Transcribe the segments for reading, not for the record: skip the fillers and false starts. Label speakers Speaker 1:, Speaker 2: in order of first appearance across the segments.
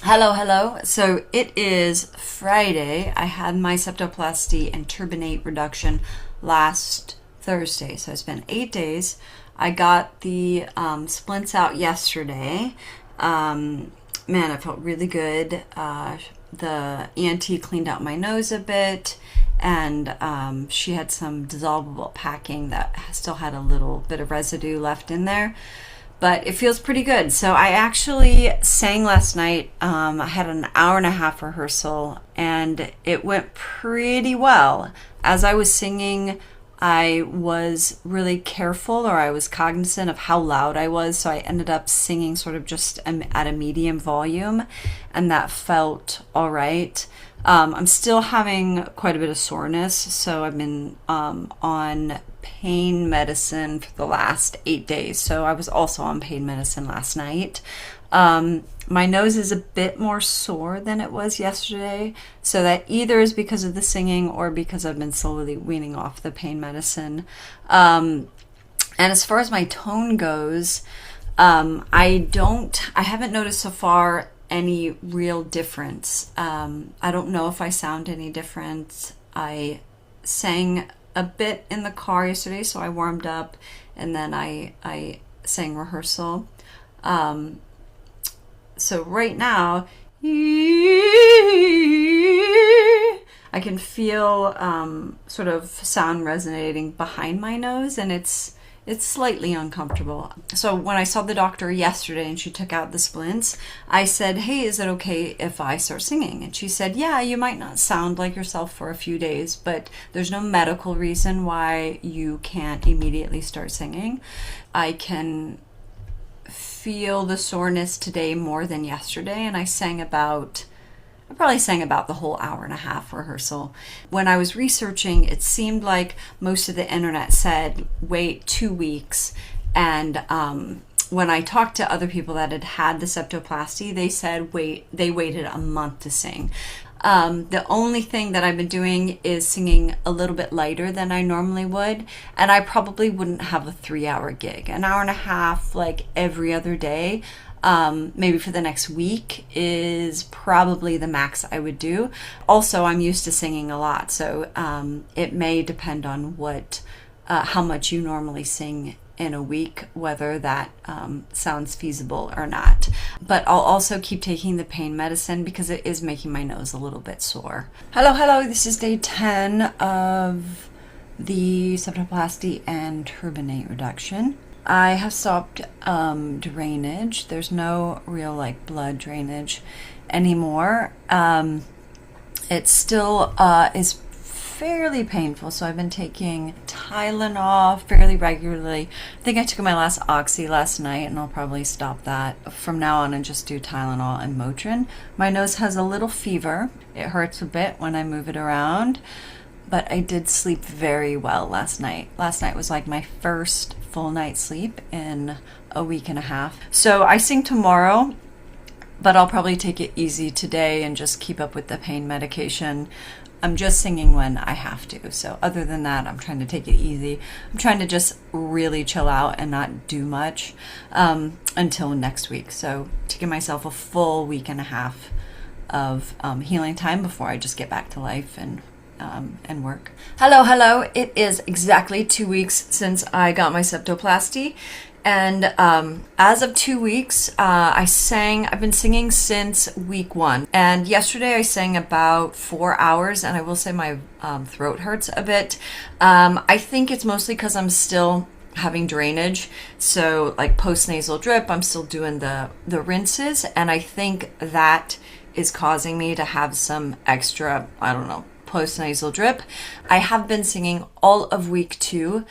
Speaker 1: Hello. So it is Friday. I had my septoplasty and turbinate reduction last Thursday. So it's been 8 days. I got the splints out yesterday. Man, I felt really good. The ENT cleaned out my nose a bit, and she had some dissolvable packing that still had a little bit of residue left in there. But it feels pretty good. So I actually sang last night. I had an hour and a half rehearsal, and it went pretty well. As I was singing, I was really careful, or I was cognizant of how loud I was. So I ended up singing sort of just at a medium volume, and that felt all right. I'm still having quite a bit of soreness, so I've been on pain medicine for the last 8 days. So I was also on pain medicine last night. My nose is a bit more sore than it was yesterday, so that either is because of the singing or because I've been slowly weaning off the pain medicine. And as far as my tone goes, I haven't noticed so far any real difference. I don't know if I sound any different. I sang a bit in the car yesterday, so I warmed up, and then I sang rehearsal. So right now, I can feel sort of sound resonating behind my nose, and it's slightly uncomfortable. So when I saw the doctor yesterday and she took out the splints, I said, "Hey, is it okay if I start singing?" And she said, "Yeah, you might not sound like yourself for a few days, but there's no medical reason why you can't immediately start singing." I can feel the soreness today more than yesterday, and I probably sang about the whole hour and a half rehearsal. When I was researching, it seemed like most of the internet said wait 2 weeks, and when I talked to other people that had the septoplasty, they said they waited a month to sing. The only thing that I've been doing is singing a little bit lighter than I normally would, and I probably wouldn't have a 3-hour gig. An hour and a half, like every other day, maybe for the next week, is probably the max I would do. Also, I'm used to singing a lot, so it may depend on how much you normally sing in a week, whether that sounds feasible or not. But I'll also keep taking the pain medicine because it is making my nose a little bit sore. Hello, this is day 10 of the septoplasty and turbinate reduction. I have stopped drainage. There's no real blood drainage anymore. It still is fairly painful, so I've been taking Tylenol fairly regularly. I think I took my last oxy last night, and I'll probably stop that from now on and just do Tylenol and Motrin. My nose has a little fever. It hurts a bit when I move it around, but I did sleep very well last night. Last night was like my first full night's sleep in a week and a half. So I sing tomorrow, but I'll probably take it easy today and just keep up with the pain medication. I'm just singing when I have to. So other than that, I'm trying to take it easy. I'm trying to just really chill out and not do much until next week. So to give myself a full week and a half of healing time before I just get back to life and work. Hello. It is exactly 2 weeks since I got my septoplasty. And as of 2 weeks, I've been singing since week 1. And yesterday I sang about 4 hours, and I will say my throat hurts a bit. I think it's mostly because I'm still having drainage. So like post-nasal drip, I'm still doing the rinses. And I think that is causing me to have some extra, post-nasal drip. I have been singing all of week 2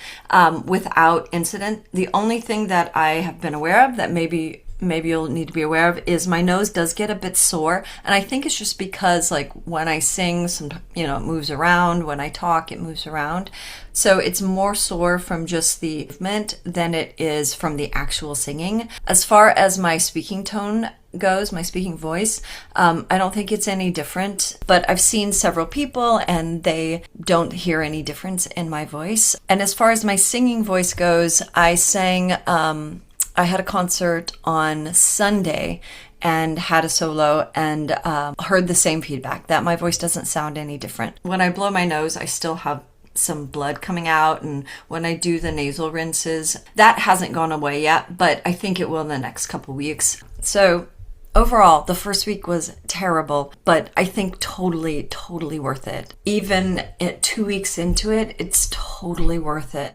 Speaker 1: without incident. The only thing that I have been aware of that maybe you'll need to be aware of is my nose does get a bit sore, and I think it's just because when I sing, it moves around. When I talk, it moves around. So it's more sore from just the movement than it is from the actual singing. As far as my speaking tone goes, my speaking voice, I don't think it's any different, but I've seen several people and they don't hear any difference in my voice. And as far as my singing voice goes, I sang, I had a concert on Sunday, and had a solo and heard the same feedback, that my voice doesn't sound any different. When I blow my nose, I still have some blood coming out, and when I do the nasal rinses, that hasn't gone away yet, but I think it will in the next couple weeks. So overall, the first week was terrible, but I think totally worth it. Even at 2 weeks into it, it's totally worth it.